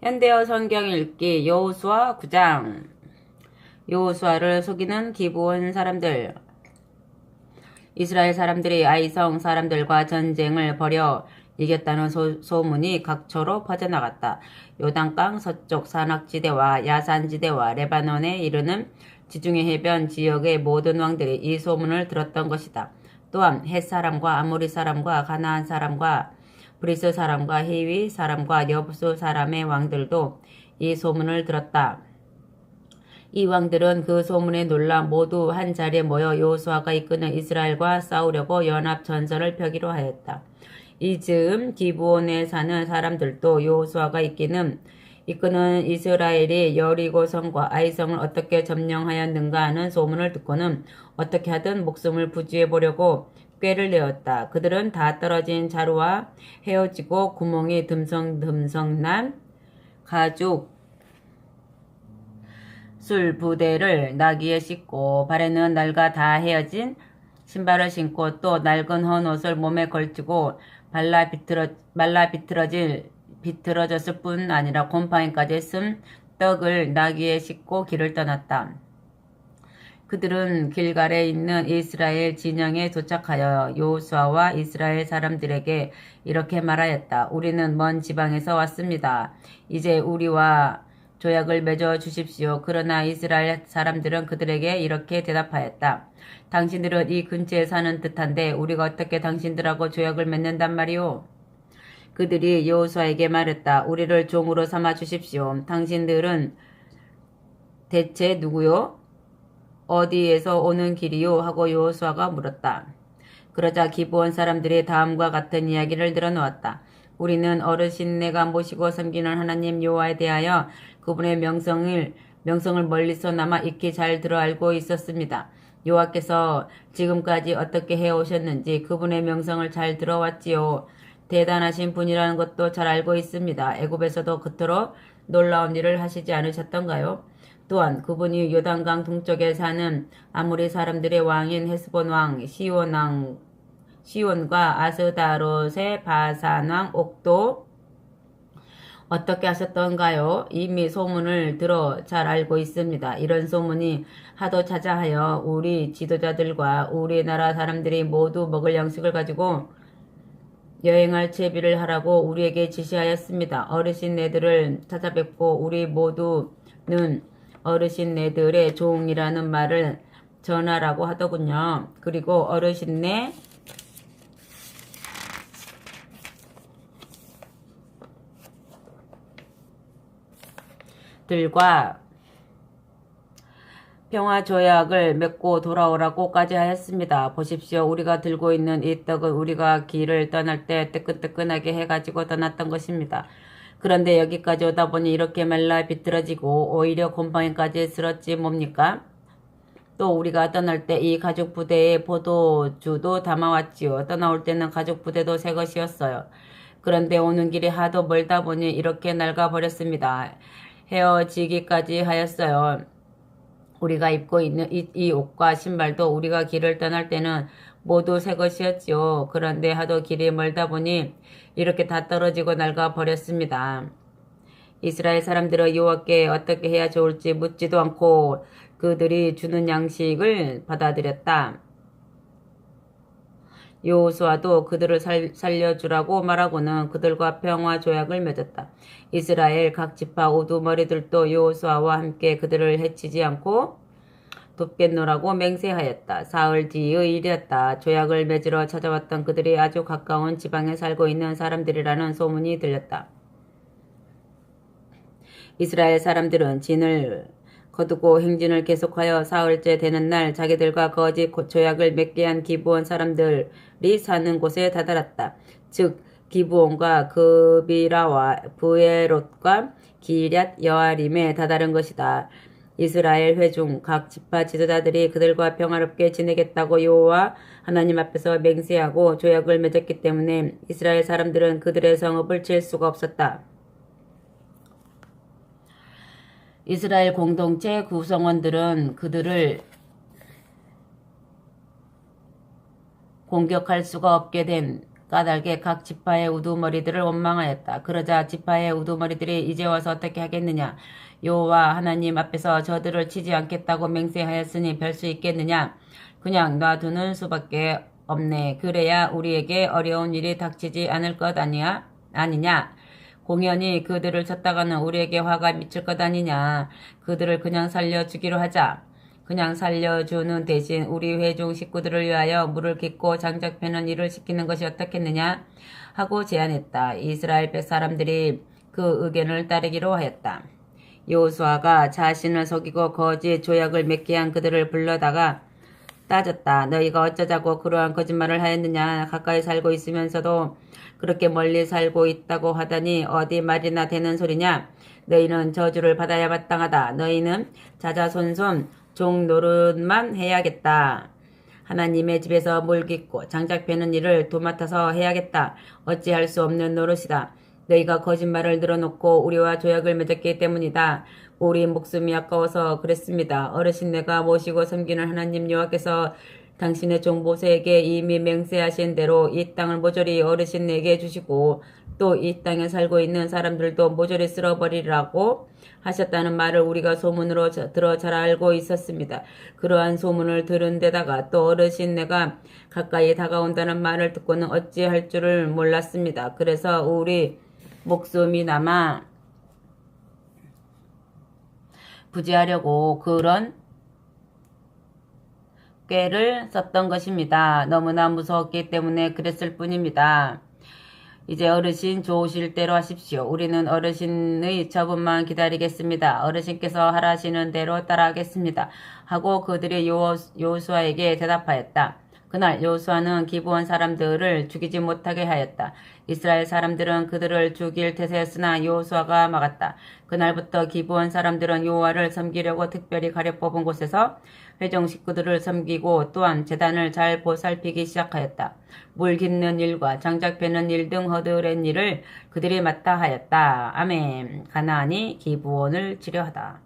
현대어 성경 읽기 여호수아 9장. 여호수아를 속이는 기브온 사람들. 이스라엘 사람들이 아이성 사람들과 전쟁을 벌여 이겼다는 소문이 각처로 퍼져나갔다. 요단강 서쪽 산악지대와 야산지대와 레바논에 이르는 지중해 해변 지역의 모든 왕들이 이 소문을 들었던 것이다. 또한 헷 사람과 아모리 사람과 가나안 사람과 브리스 사람과 히위 사람과 여부수 사람의 왕들도 이 소문을 들었다. 이 왕들은 그 소문에 놀라 모두 한 자리에 모여 여호수아가 이끄는 이스라엘과 싸우려고 연합 전선을 펴기로 하였다. 이 즈음 기브온에 사는 사람들도 여호수아가 이끄는 이스라엘이 여리고성과 아이성을 어떻게 점령하였는가 하는 소문을 듣고는 어떻게 하든 목숨을 부지해 보려고 꾀를 내었다. 그들은 다 떨어진 자루와 헤어지고 구멍이 듬성듬성 난 가죽 술 부대를 나귀에 싣고 발에는 낡아 다 헤어진 신발을 신고 또 낡은 헌옷을 몸에 걸치고 비틀어졌을 뿐 아니라 곰팡이까지 쓴 떡을 나귀에 싣고 길을 떠났다. 그들은 길갈에 있는 이스라엘 진영에 도착하여 여호수아와 이스라엘 사람들에게 이렇게 말하였다. 우리는 먼 지방에서 왔습니다. 이제 우리와 조약을 맺어 주십시오. 그러나 이스라엘 사람들은 그들에게 이렇게 대답하였다. 당신들은 이 근처에 사는 듯한데 우리가 어떻게 당신들하고 조약을 맺는단 말이오? 그들이 여호수아에게 말했다. 우리를 종으로 삼아 주십시오. 당신들은 대체 누구요? 어디에서 오는 길이요? 하고 여호수아가 물었다. 그러자 기브온 사람들이 다음과 같은 이야기를 늘어놓았다. 우리는 어르신네가 모시고 섬기는 하나님 여호와에 대하여 그분의 명성을 멀리서 나마 익히 잘 들어 알고 있었습니다. 여호와께서 지금까지 어떻게 해오셨는지 그분의 명성을 잘 들어왔지요. 대단하신 분이라는 것도 잘 알고 있습니다. 애굽에서도 그토록 놀라운 일을 하시지 않으셨던가요? 또한 그분이 요단강 동쪽에 사는 아모리 사람들의 왕인 헤스본 왕 시온과 아스다롯의 바산 왕 옥도 어떻게 하셨던가요? 이미 소문을 들어 잘 알고 있습니다. 이런 소문이 하도 자자하여 우리 지도자들과 우리나라 사람들이 모두 먹을 양식을 가지고 여행할 채비를 하라고 우리에게 지시하였습니다. 어르신네들을 찾아뵙고 우리 모두는 어르신네들의 종이라는 말을 전하라고 하더군요. 그리고 어르신네 들과 평화 조약을 맺고 돌아오라고까지 하였습니다. 보십시오. 우리가 들고 있는 이 떡은 우리가 길을 떠날 때 뜨끈뜨끈하게 해가지고 떠났던 것입니다. 그런데 여기까지 오다 보니 이렇게 말라 비틀어지고 오히려 곰팡이까지 쓸었지 뭡니까? 또 우리가 떠날 때 이 가죽 부대에 포도주도 담아왔지요. 떠나올 때는 가죽 부대도 새 것이었어요. 그런데 오는 길이 하도 멀다 보니 이렇게 낡아버렸습니다. 헤어지기까지 하였어요. 우리가 입고 있는 이 옷과 신발도 우리가 길을 떠날 때는 모두 새 것이었지요. 그런데 하도 길이 멀다 보니 이렇게 다 떨어지고 낡아 버렸습니다. 이스라엘 사람들은 여호와께 어떻게 해야 좋을지 묻지도 않고 그들이 주는 양식을 받아들였다. 여호수아도 그들을 살려주라고 말하고는 그들과 평화 조약을 맺었다. 이스라엘 각 지파 우두머리들도 여호수아와 함께 그들을 해치지 않고 돕겠노라고 맹세하였다. 사흘 뒤의 일이었다. 조약을 맺으러 찾아왔던 그들이 아주 가까운 지방에 살고 있는 사람들이라는 소문이 들렸다. 이스라엘 사람들은 진을 거두고 행진을 계속하여 사흘째 되는 날 자기들과 거짓 조약을 맺게 한 기브온 사람들이 사는 곳에 다다랐다. 즉 기브온과 그비라와 브에롯과 기럇 여아림에 다다른 것이다. 이스라엘 회중 각 지파 지도자들이 그들과 평화롭게 지내겠다고 여호와 하나님 앞에서 맹세하고 조약을 맺었기 때문에 이스라엘 사람들은 그들의 성읍을 칠 수가 없었다. 이스라엘 공동체 구성원들은 그들을 공격할 수가 없게 된 까닭에 각 지파의 우두머리들을 원망하였다. 그러자 지파의 우두머리들이 이제 와서 어떻게 하겠느냐? 여호와 하나님 앞에서 저들을 치지 않겠다고 맹세하였으니 별 수 있겠느냐? 그냥 놔두는 수밖에 없네. 그래야 우리에게 어려운 일이 닥치지 않을 것 아니냐? 공연히 그들을 쳤다가는 우리에게 화가 미칠 것 아니냐? 그들을 그냥 살려주기로 하자. 그냥 살려주는 대신 우리 회중 식구들을 위하여 물을 깃고 장작 패는 일을 시키는 것이 어떻겠느냐? 하고 제안했다. 이스라엘 사람들이 그 의견을 따르기로 하였다. 여호수아가 자신을 속이고 거짓 조약을 맺게 한 그들을 불러다가 따졌다. 너희가 어쩌자고 그러한 거짓말을 하였느냐? 가까이 살고 있으면서도 그렇게 멀리 살고 있다고 하다니 어디 말이나 되는 소리냐? 너희는 저주를 받아야 마땅하다. 너희는 자자손손 종 노릇만 해야겠다. 하나님의 집에서 물 깃고 장작 패는 일을 도맡아서 해야겠다. 어찌할 수 없는 노릇이다. 너희가 거짓말을 늘어놓고 우리와 조약을 맺었기 때문이다. 우리 목숨이 아까워서 그랬습니다. 어르신 내가 모시고 섬기는 하나님 여호와께서 당신의 종 모세에게 이미 맹세하신 대로 이 땅을 모조리 어르신에게 주시고 또 이 땅에 살고 있는 사람들도 모조리 쓸어버리라고 하셨다는 말을 우리가 소문으로 들어 잘 알고 있었습니다. 그러한 소문을 들은 데다가 또 어르신 내가 가까이 다가온다는 말을 듣고는 어찌할 줄을 몰랐습니다. 그래서 우리 목숨이 남아 부지하려고 그런 꾀를 썼던 것입니다. 너무나 무서웠기 때문에 그랬을 뿐입니다. 이제 어르신 좋으실 대로 하십시오. 우리는 어르신의 처분만 기다리겠습니다. 어르신께서 하라시는 대로 따라하겠습니다. 하고 그들이 여호수아에게 대답하였다. 그날 여호수아는 기브온 사람들을 죽이지 못하게 하였다. 이스라엘 사람들은 그들을 죽일 태세였으나 여호수아가 막았다. 그날부터 기브온 사람들은 여호와를 섬기려고 특별히 가려 뽑은 곳에서 회중 식구들을 섬기고 또한 제단을 잘 보살피기 시작하였다. 물 깃는 일과 장작 패는 일 등 허드렛 일을 그들이 맡아 하였다. 아멘. 가나안이 기브온을 치려하다.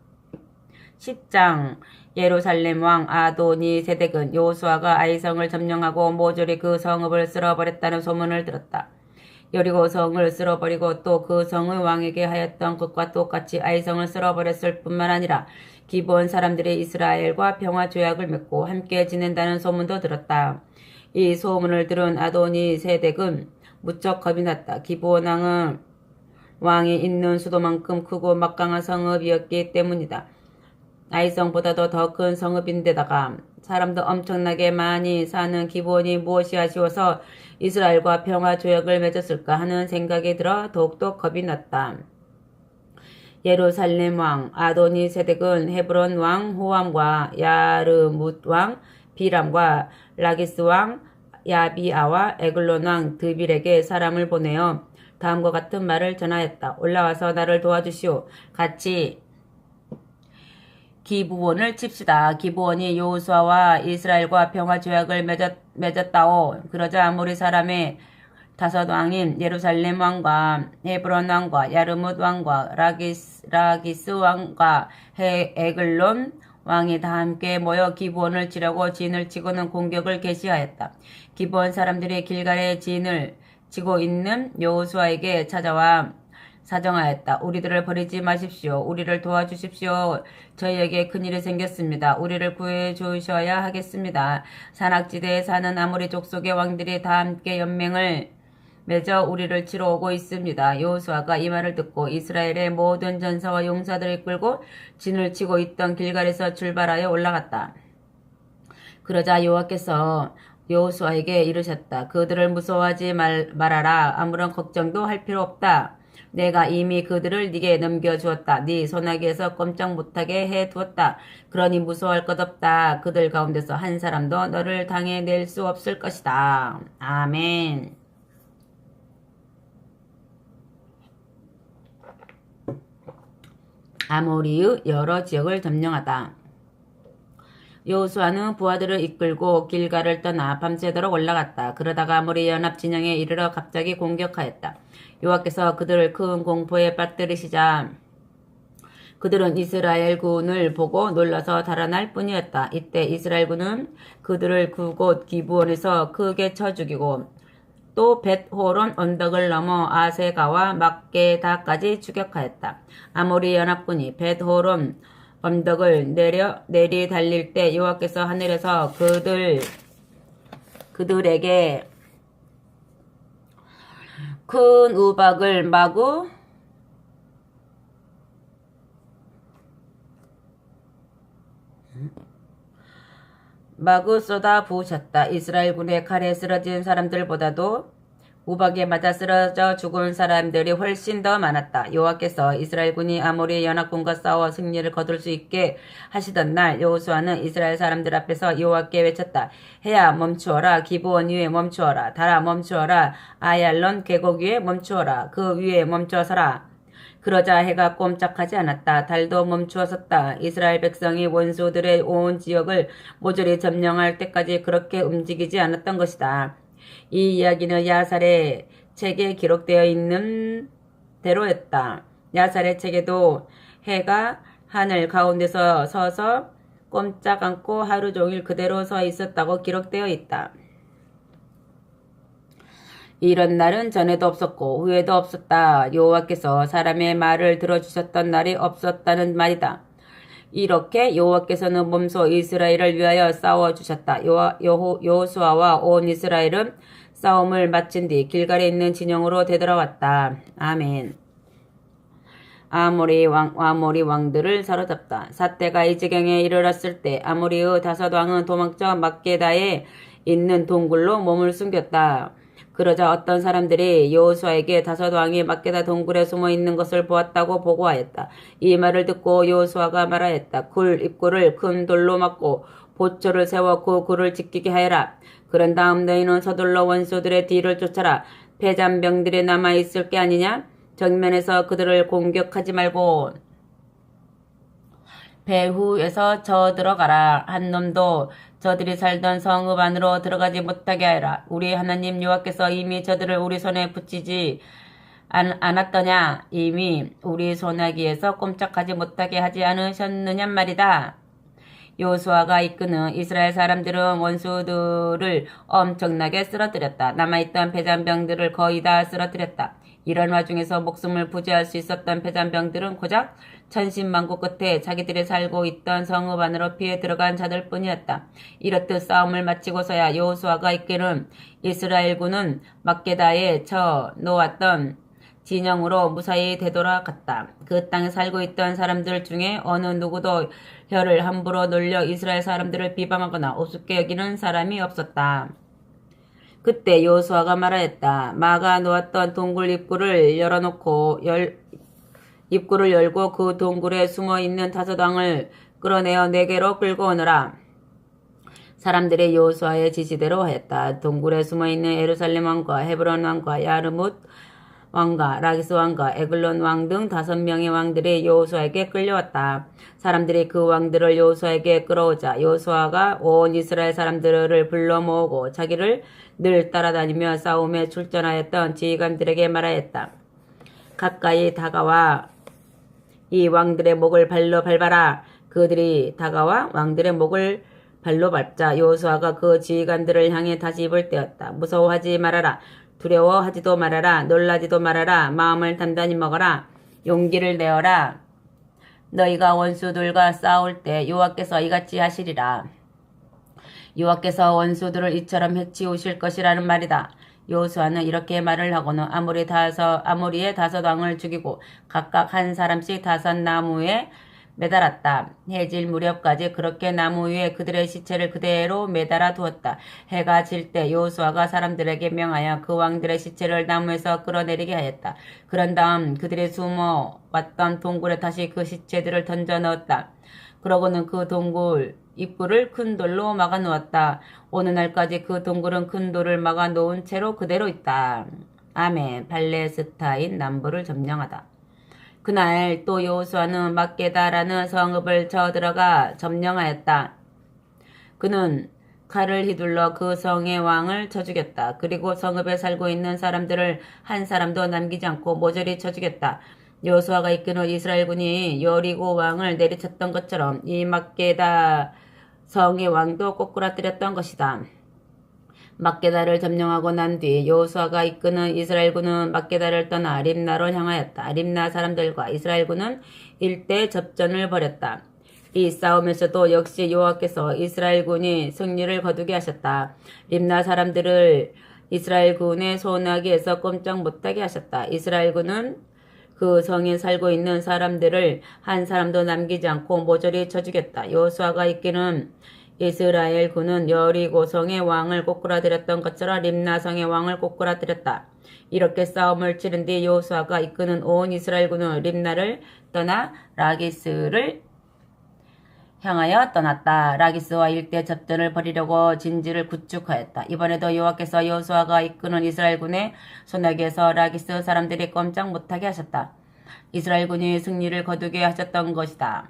10장 예루살렘 왕 아도니 세덱은 여호수아가 아이성을 점령하고 모조리 그 성읍을 쓸어버렸다는 소문을 들었다. 여리고 성을 쓸어버리고 또 그 성의 왕에게 하였던 것과 똑같이 아이성을 쓸어버렸을 뿐만 아니라 기브온 사람들이 이스라엘과 평화 조약을 맺고 함께 지낸다는 소문도 들었다. 이 소문을 들은 아도니 세덱은 무척 겁이 났다. 기브온 왕이 있는 수도만큼 크고 막강한 성읍이었기 때문이다. 아이성보다도 더 큰 성읍인데다가 사람도 엄청나게 많이 사는 기브온이 무엇이 아쉬워서 이스라엘과 평화 조약을 맺었을까 하는 생각이 들어 더욱더 겁이 났다. 예루살렘 왕 아도니 세덱은 헤브론 왕 호암과 야르뭇 왕 비람과 라기스 왕 야비아와 에글론 왕 드빌에게 사람을 보내어 다음과 같은 말을 전하였다. 올라와서 나를 도와주시오. 같이 기브온을 칩시다. 기브온이 여호수아와 이스라엘과 평화 조약을 맺었다오. 그러자 아모리 사람의 5 왕인 예루살렘 왕과 헤브론 왕과 야르뭇 왕과 라기스 왕과 에글론 왕이 다 함께 모여 기브온을 치려고 진을 치고는 공격을 개시하였다. 기브온 사람들이 길갈에 진을 치고 있는 여호수아에게 찾아와 사정하였다. 우리들을 버리지 마십시오. 우리를 도와주십시오. 저희에게 큰일이 생겼습니다. 우리를 구해주셔야 하겠습니다. 산악지대에 사는 아모리 족속의 왕들이 다 함께 연맹을 맺어 우리를 치러 오고 있습니다. 여호수아가 이 말을 듣고 이스라엘의 모든 전사와 용사들을 끌고 진을 치고 있던 길갈에서 출발하여 올라갔다. 그러자 여호와께서 여호수아에게 이르셨다. 그들을 무서워하지 말아라. 아무런 걱정도 할 필요 없다. 내가 이미 그들을 네게 넘겨주었다. 네 손아귀에서 꼼짝 못하게 해두었다. 그러니 무서워할 것 없다. 그들 가운데서 한 사람도 너를 당해낼 수 없을 것이다. 아멘. 아모리의 여러 지역을 점령하다. 여호수아는 부하들을 이끌고 길갈을 떠나 밤새도록 올라갔다. 그러다가 아모리 연합 진영에 이르러 갑자기 공격하였다. 여호와께서 그들을 큰 공포에 빠뜨리시자 그들은 이스라엘 군을 보고 놀라서 달아날 뿐이었다. 이때 이스라엘 군은 그들을 그곳 기브온에서 크게 쳐 죽이고 또 벳호론 언덕을 넘어 아세가와 막게다까지 추격하였다. 아모리 연합군이 벳호론 언덕을 내리 달릴 때 여호와께서 하늘에서 그들에게 큰 우박을 마구 쏟아 부으셨다. 이스라엘군의 칼에 쓰러진 사람들보다도 우박에 맞아 쓰러져 죽은 사람들이 훨씬 더 많았다. 여호와께서 이스라엘군이 아모리 연합군과 싸워 승리를 거둘 수 있게 하시던 날 여호수아는 이스라엘 사람들 앞에서 여호와께 외쳤다. 해야 멈추어라. 기브온 위에 멈추어라. 달아 멈추어라. 아얄론 계곡 위에 멈추어라. 그 위에 멈춰서라. 그러자 해가 꼼짝하지 않았다. 달도 멈추어 섰다. 이스라엘 백성이 원수들의 온 지역을 모조리 점령할 때까지 그렇게 움직이지 않았던 것이다. 이 이야기는 야살의 책에 기록되어 있는 대로였다. 야살의 책에도 해가 하늘 가운데서 서서 꼼짝 않고 하루 종일 그대로 서 있었다고 기록되어 있다. 이런 날은 전에도 없었고 후에도 없었다. 여호와께서 사람의 말을 들어주셨던 날이 없었다는 말이다. 이렇게 여호와께서는 몸소 이스라엘을 위하여 싸워주셨다. 여호수아와 온 이스라엘은 싸움을 마친 뒤 길갈에 있는 진영으로 되돌아왔다. 아멘. 아모리 왕들을 사로잡다. 사태가 이 지경에 이르렀을 때 아모리의 5 왕은 도망쳐 막게다에 있는 동굴로 몸을 숨겼다. 그러자 어떤 사람들이 여호수아에게 5 왕이 막게다 동굴에 숨어 있는 것을 보았다고 보고하였다. 이 말을 듣고 여호수아가 말하였다. 굴 입구를 큰 돌로 막고 보초를 세워 그 굴을 지키게 하여라. 그런 다음 너희는 서둘러 원수들의 뒤를 쫓아라. 패잔병들이 남아있을 게 아니냐? 정면에서 그들을 공격하지 말고 배후에서 저 들어가라. 한 놈도 저들이 살던 성읍 안으로 들어가지 못하게 하여라. 우리 하나님 여호와께서 이미 저들을 우리 손에 붙이지 않았더냐? 이미 우리 손아귀에서 꼼짝하지 못하게 하지 않으셨느냐 말이다. 여호수아가 이끄는 이스라엘 사람들은 원수들을 엄청나게 쓰러뜨렸다. 남아있던 패잔병들을 거의 다 쓰러뜨렸다. 이런 와중에서 목숨을 부지할 수 있었던 패잔병들은 고작 천신만고 끝에 자기들이 살고 있던 성읍 안으로 피해 들어간 자들 뿐이었다. 이렇듯 싸움을 마치고서야 여호수아가 이끄는 이스라엘군은 막게다에 쳐 놓았던 진영으로 무사히 되돌아갔다. 그 땅에 살고 있던 사람들 중에 어느 누구도 혀를 함부로 놀려 이스라엘 사람들을 비방하거나 우습게 여기는 사람이 없었다. 그때 여호수아가 말하였다. 막아 놓았던 동굴 입구를 열고 그 동굴에 숨어있는 5 왕을 끌어내어 내게로 끌고 오너라. 사람들이 여호수아의 지시대로 하였다. 동굴에 숨어있는 예루살렘 왕과 헤브론 왕과 야르뭇 왕과 라기스 왕과 에글론 왕 등 5명의 왕들이 여호수아에게 끌려왔다. 사람들이 그 왕들을 여호수아에게 끌어오자 여호수아가 온 이스라엘 사람들을 불러 모으고 자기를 늘 따라다니며 싸움에 출전하였던 지휘관들에게 말하였다. 가까이 다가와 이 왕들의 목을 발로 밟아라. 그들이 다가와 왕들의 목을 발로 밟자 여호수아가 그 지휘관들을 향해 다시 입을 떼었다. 무서워하지 말아라. 두려워하지도 말아라. 놀라지도 말아라. 마음을 단단히 먹어라. 용기를 내어라. 너희가 원수들과 싸울 때 여호와께서 이같이 하시리라. 여호와께서 원수들을 이처럼 해치우실 것이라는 말이다. 여호수아는 이렇게 말을 하고는 아모리의 5 왕을 죽이고 각각 한 사람씩 5 나무에 매달았다. 해질 무렵까지 그렇게 나무 위에 그들의 시체를 그대로 매달아 두었다. 해가 질 때 여호수아가 사람들에게 명하여 그 왕들의 시체를 나무에서 끌어내리게 하였다. 그런 다음 그들이 숨어왔던 동굴에 다시 그 시체들을 던져 넣었다. 그러고는 그 동굴 입구를 큰 돌로 막아 놓았다. 어느 날까지 그 동굴은 큰 돌을 막아 놓은 채로 그대로 있다. 아멘. 발레스타인 남부를 점령하다. 그날 또 여호수아는 막게다라는 성읍을 쳐들어가 점령하였다. 그는 칼을 휘둘러 그 성의 왕을 쳐 죽였다. 그리고 성읍에 살고 있는 사람들을 한 사람도 남기지 않고 모조리 쳐 죽였다. 여호수아가 이끄는 이스라엘군이 여리고 왕을 내리쳤던 것처럼 이 막게다 성의 왕도 꼬꾸라뜨렸던 것이다. 막게다를 점령하고 난 뒤 여호수아가 이끄는 이스라엘군은 막게다를 떠나 림나로 향하였다. 림나 사람들과 이스라엘군은 일대 접전을 벌였다. 이 싸움에서도 역시 여호와께서 이스라엘군이 승리를 거두게 하셨다. 림나 사람들을 이스라엘군의 소나기에서 꼼짝 못하게 하셨다. 이스라엘군은 그 성에 살고 있는 사람들을 한 사람도 남기지 않고 모조리 쳐 죽였다. 여호수아가 이끄는 이스라엘군은 여리고성의 왕을 꼬꾸라뜨렸던 것처럼 림나성의 왕을 꼬꾸라뜨렸다. 이렇게 싸움을 치른 뒤 여호수아가 이끄는 온 이스라엘군은 림나를 떠나 라기스를 향하여 떠났다. 라기스와 일대 접전을 벌이려고 진지를 구축하였다. 이번에도 여호와께서 여호수아가 이끄는 이스라엘군의 소나기에서 라기스 사람들이 꼼짝 못하게 하셨다. 이스라엘군이 승리를 거두게 하셨던 것이다.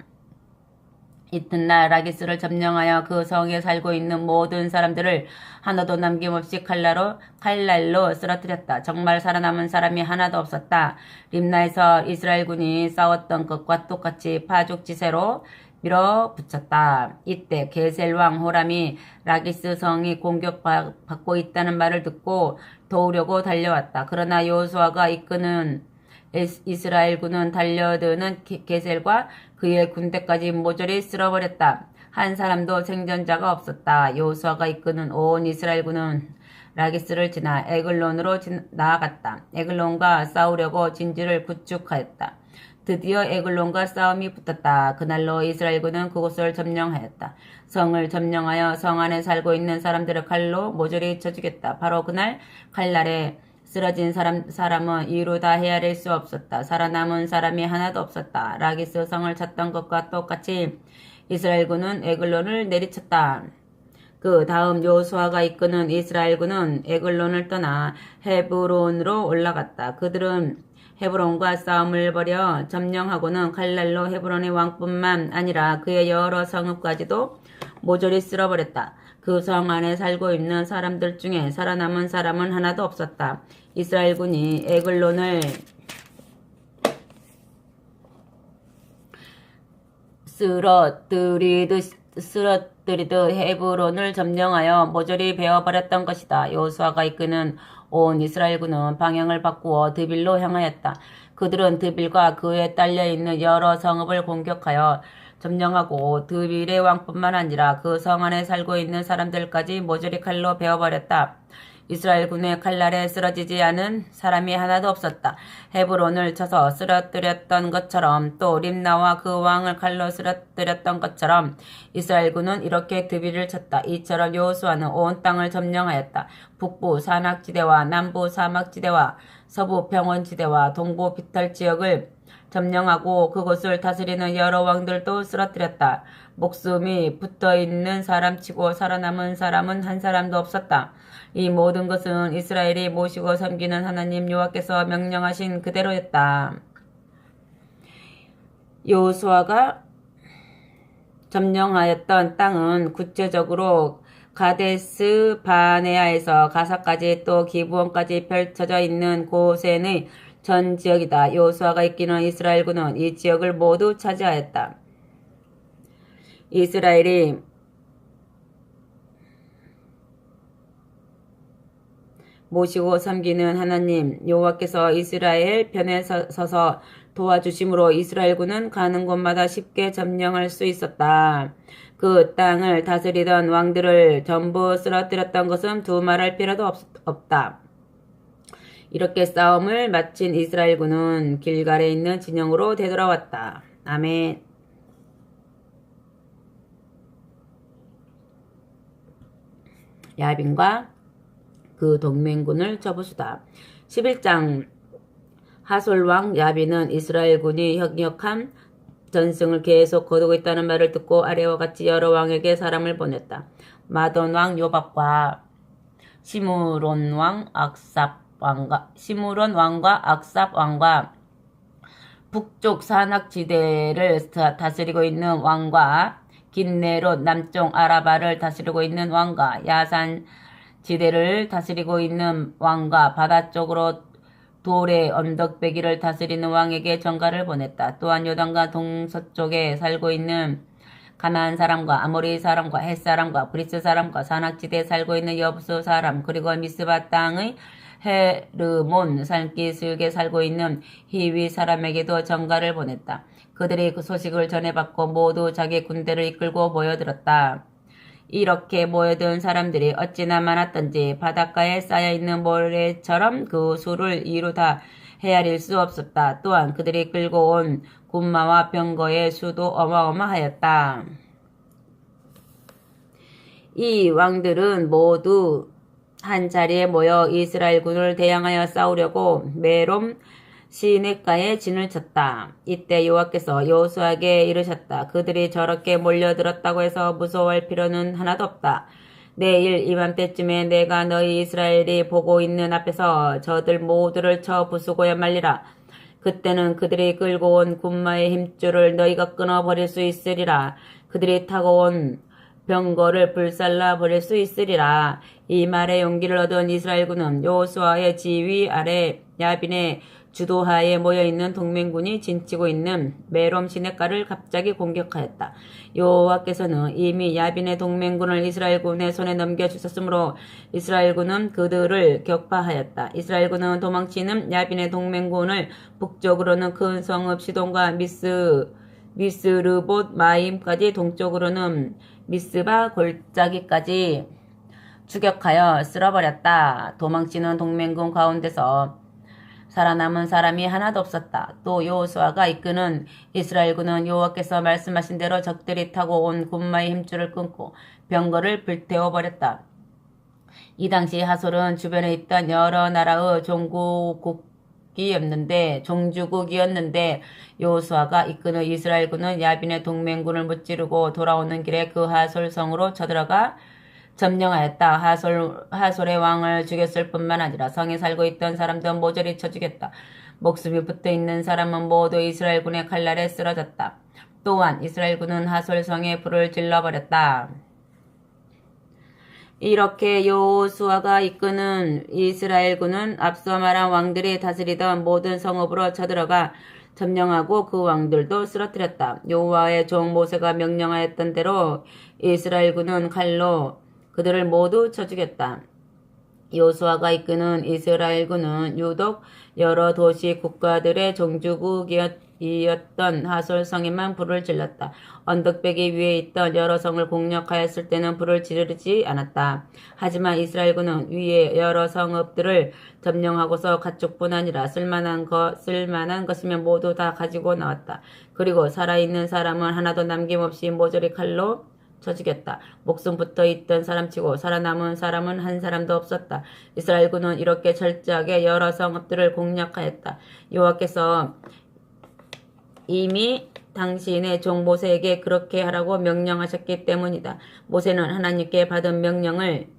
이튿날 라기스를 점령하여 그 성에 살고 있는 모든 사람들을 하나도 남김없이 칼날로 쓰러뜨렸다. 정말 살아남은 사람이 하나도 없었다. 림나에서 이스라엘군이 싸웠던 것과 똑같이 파죽지세로 밀어붙였다. 이때 게셀 왕 호람이 라기스 성이 공격받고 있다는 말을 듣고 도우려고 달려왔다. 그러나 여호수아가 이끄는 이스라엘군은 달려드는 게셀과 그의 군대까지 모조리 쓸어버렸다. 한 사람도 생존자가 없었다. 여호수아가 이끄는 온 이스라엘군은 라기스를 지나 에글론으로 나아갔다. 에글론과 싸우려고 진지를 구축하였다. 드디어 에글론과 싸움이 붙었다. 그날로 이스라엘군은 그곳을 점령하였다. 성을 점령하여 성 안에 살고 있는 사람들을 칼로 모조리 쳐 죽였다. 바로 그날 칼날에 쓰러진 사람은 이루 다 헤아릴 수 없었다. 살아남은 사람이 하나도 없었다. 라기스 성을 찾던 것과 똑같이 이스라엘군은 에글론을 내리쳤다. 그 다음 여호수아가 이끄는 이스라엘군은 에글론을 떠나 헤브론으로 올라갔다. 그들은 헤브론과 싸움을 벌여 점령하고는 칼날로 헤브론의 왕뿐만 아니라 그의 여러 성읍까지도 모조리 쓸어버렸다. 그 성 안에 살고 있는 사람들 중에 살아남은 사람은 하나도 없었다. 이스라엘군이 에글론을 쓰러뜨리듯 헤브론을 점령하여 모조리 베어버렸던 것이다. 여호수아가 이끄는 온 이스라엘군은 방향을 바꾸어 드빌로 향하였다. 그들은 드빌과 그에 딸려있는 여러 성읍을 공격하여 점령하고 드빌의 왕뿐만 아니라 그 성 안에 살고 있는 사람들까지 모조리 칼로 베어버렸다. 이스라엘군의 칼날에 쓰러지지 않은 사람이 하나도 없었다. 헤브론을 쳐서 쓰러뜨렸던 것처럼 또 림나와 그 왕을 칼로 쓰러뜨렸던 것처럼 이스라엘군은 이렇게 드빌을 쳤다. 이처럼 여호수아는 온 땅을 점령하였다. 북부 산악지대와 남부 사막지대와 서부 평원지대와 동부 비탈 지역을 점령하고 그곳을 다스리는 여러 왕들도 쓰러뜨렸다. 목숨이 붙어있는 사람치고 살아남은 사람은 한 사람도 없었다. 이 모든 것은 이스라엘이 모시고 섬기는 하나님 여호와께서 명령하신 그대로였다. 여호수아가 점령하였던 땅은 구체적으로 가데스 바네아에서 가사까지 또 기브온까지 펼쳐져 있는 고센의 전 지역이다. 여호수아가 이끄는 이스라엘군은 이 지역을 모두 차지하였다. 이스라엘이 모시고 섬기는 하나님 여호와께서 이스라엘 편에 서서 도와주심으로 이스라엘군은 가는 곳마다 쉽게 점령할 수 있었다. 그 땅을 다스리던 왕들을 전부 쓰러뜨렸던 것은 두말할 필요도 없다. 이렇게 싸움을 마친 이스라엘군은 길갈에 있는 진영으로 되돌아왔다. 아멘. 야빈과 그 동맹군을 쳐부수다. 11장 하솔왕 야빈은 이스라엘군이 혁력한 전승을 계속 거두고 있다는 말을 듣고 아래와 같이 여러 왕에게 사람을 보냈다. 마돈왕 요밥과 시므론 왕과 악삽 왕과 북쪽 산악지대를 다스리고 있는 왕과 긴네롯 남쪽 아라바를 다스리고 있는 왕과 야산 지대를 다스리고 있는 왕과 바다 쪽으로 돌의 언덕배기를 다스리는 왕에게 전가를 보냈다. 또한 요단과 동서쪽에 살고 있는 가나안 사람과 아모리 사람과 헷 사람과 브리스 사람과 산악지대에 살고 있는 여부수 사람 그리고 미스바 땅의 헤르몬 산기슭에 살고 있는 히위 사람에게도 전가를 보냈다. 그들이 그 소식을 전해받고 모두 자기 군대를 이끌고 모여들었다. 이렇게 모여든 사람들이 어찌나 많았던지 바닷가에 쌓여있는 모래처럼 그 수를 이루 다 헤아릴 수 없었다. 또한 그들이 끌고 온 군마와 병거의 수도 어마어마하였다. 이 왕들은 모두 한 자리에 모여 이스라엘군을 대항하여 싸우려고 메롬 시냇가에 진을 쳤다. 이때 여호와께서 여호수아에게 이르셨다. 그들이 저렇게 몰려들었다고 해서 무서워할 필요는 하나도 없다. 내일 이맘때쯤에 내가 너희 이스라엘이 보고 있는 앞에서 저들 모두를 쳐 부수고야 말리라. 그때는 그들이 끌고 온 군마의 힘줄을 너희가 끊어버릴 수 있으리라. 그들이 타고 온 병거를 불살라 버릴 수 있으리라. 이 말에 용기를 얻은 이스라엘군은 여호수아의 지휘 아래 야빈의 주도하에 모여있는 동맹군이 진치고 있는 메롬 시냇가를 갑자기 공격하였다. 여호와께서는 이미 야빈의 동맹군을 이스라엘군의 손에 넘겨주셨으므로 이스라엘군은 그들을 격파하였다. 이스라엘군은 도망치는 야빈의 동맹군을 북쪽으로는 큰 성읍 시돈과 미스르봇 마임까지 동쪽으로는 미스바 골짜기까지 추격하여 쓸어버렸다. 도망치는 동맹군 가운데서 살아남은 사람이 하나도 없었다. 또 여호수아가 이끄는 이스라엘군은 여호와께서 말씀하신 대로 적들이 타고 온 군마의 힘줄을 끊고 병거를 불태워버렸다. 이 당시 하솔은 주변에 있던 여러 나라의 종주국이었는데 여호수아가 이끄는 이스라엘군은 야빈의 동맹군을 무찌르고 돌아오는 길에 그 하솔 성으로 쳐들어가 점령하였다. 하솔의 왕을 죽였을 뿐만 아니라 성에 살고 있던 사람도 모조리 쳐 죽였다. 목숨이 붙어있는 사람은 모두 이스라엘군의 칼날에 쓰러졌다. 또한 이스라엘군은 하솔 성에 불을 질러버렸다. 이렇게 여호수아가 이끄는 이스라엘군은 앞서 말한 왕들이 다스리던 모든 성읍으로 쳐들어가 점령하고 그 왕들도 쓰러뜨렸다. 여호와의 종 모세가 명령하였던 대로 이스라엘군은 칼로 그들을 모두 쳐 죽였다. 여호수아가 이끄는 이스라엘군은 유독 여러 도시 국가들의 종주국이었던 하솔 성에만 불을 질렀다. 언덕배기 위에 있던 여러 성을 공격하였을 때는 불을 지르지 않았다. 하지만 이스라엘군은 위에 여러 성읍들을 점령하고서 가축뿐 아니라 쓸만한 것이면 모두 다 가지고 나왔다. 그리고 살아있는 사람은 하나도 남김없이 모조리 칼로 쳐 죽였다. 목숨 붙어 있던 사람치고 살아남은 사람은 한 사람도 없었다. 이스라엘군은 이렇게 철저하게 여러 성읍들을 공략하였다. 여호와께서 이미 당신의 종 모세에게 그렇게 하라고 명령하셨기 때문이다. 모세는 하나님께 받은 명령을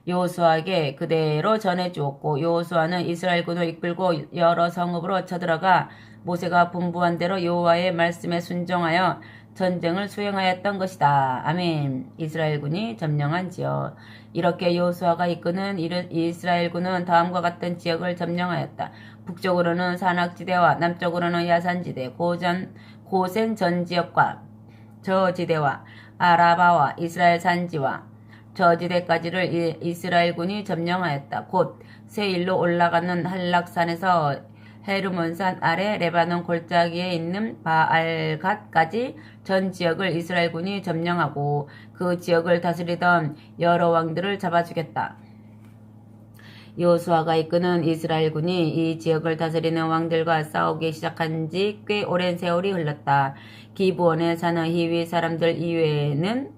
여호수아에게 그대로 전해주었고 여호수아는 이스라엘군을 이끌고 여러 성읍으로 쳐들어가 모세가 분부한 대로 여호와의 말씀에 순종하여 전쟁을 수행하였던 것이다. 아멘. 이스라엘군이 점령한 지역. 이렇게 여호수아가 이끄는 이스라엘군은 다음과 같은 지역을 점령하였다. 북쪽으로는 산악지대와 남쪽으로는 야산지대, 고센 전지역과 저지대와 아라바와 이스라엘 산지와 저지대까지를 이스라엘군이 점령하였다. 곧 세일로 올라가는 한락산에서 헤르몬산 아래 레바논 골짜기에 있는 바알갓까지 전 지역을 이스라엘군이 점령하고 그 지역을 다스리던 여러 왕들을 잡아 죽였다. 여호수아가 이끄는 이스라엘군이 이 지역을 다스리는 왕들과 싸우기 시작한 지 꽤 오랜 세월이 흘렀다. 기브온에 사는 히위 사람들 이외에는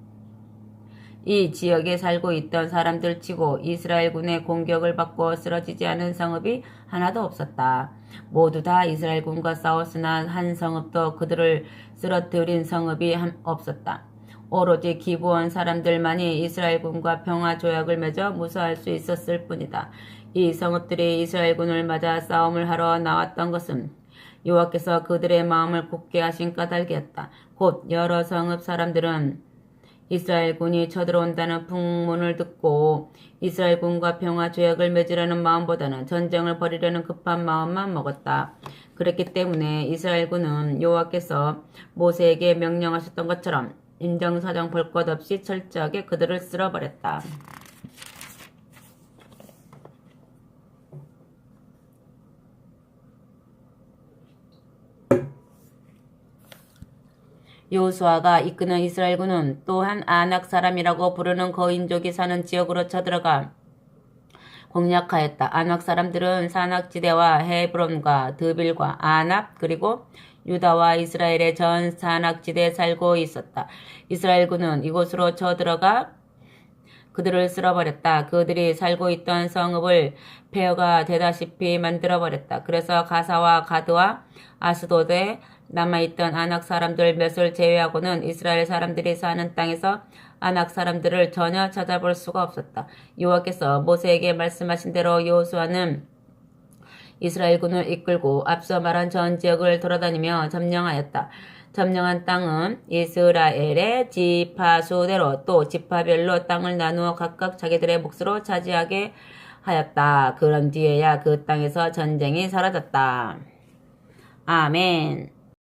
이 지역에 살고 있던 사람들 치고 이스라엘군의 공격을 받고 쓰러지지 않은 성읍이 하나도 없었다. 모두 다 이스라엘군과 싸웠으나 한 성읍도 그들을 쓰러뜨린 성읍이 없었다. 오로지 기브온 사람들만이 이스라엘군과 평화조약을 맺어 무사할 수 있었을 뿐이다. 이 성읍들이 이스라엘군을 맞아 싸움을 하러 나왔던 것은 여호와께서 그들의 마음을 굳게 하신 까닭이었다. 곧 여러 성읍 사람들은 이스라엘 군이 쳐들어온다는 풍문을 듣고 이스라엘 군과 평화 조약을 맺으려는 마음보다는 전쟁을 벌이려는 급한 마음만 먹었다. 그랬기 때문에 이스라엘 군은 여호와께서 모세에게 명령하셨던 것처럼 인정사정 볼 것 없이 철저하게 그들을 쓸어버렸다. 여호수아가 이끄는 이스라엘군은 또한 아낙 사람이라고 부르는 거인족이 사는 지역으로 쳐들어가 공략하였다. 아낙 사람들은 산악지대와 헤브론과 드빌과 아납 그리고 유다와 이스라엘의 전 산악지대에 살고 있었다. 이스라엘군은 이곳으로 쳐들어가 그들을 쓸어버렸다. 그들이 살고 있던 성읍을 폐허가 되다시피 만들어버렸다. 그래서 가사와 가드와 아스돗에 남아있던 아낙 사람들 몇을 제외하고는 이스라엘 사람들이 사는 땅에서 아낙 사람들을 전혀 찾아볼 수가 없었다. 여호와께서 모세에게 말씀하신 대로 여호수아는 이스라엘군을 이끌고 앞서 말한 전 지역을 돌아다니며 점령하였다. 점령한 땅은 이스라엘의 지파수대로 또 지파별로 땅을 나누어 각각 자기들의 몫으로 차지하게 하였다. 그런 뒤에야 그 땅에서 전쟁이 사라졌다. 아멘.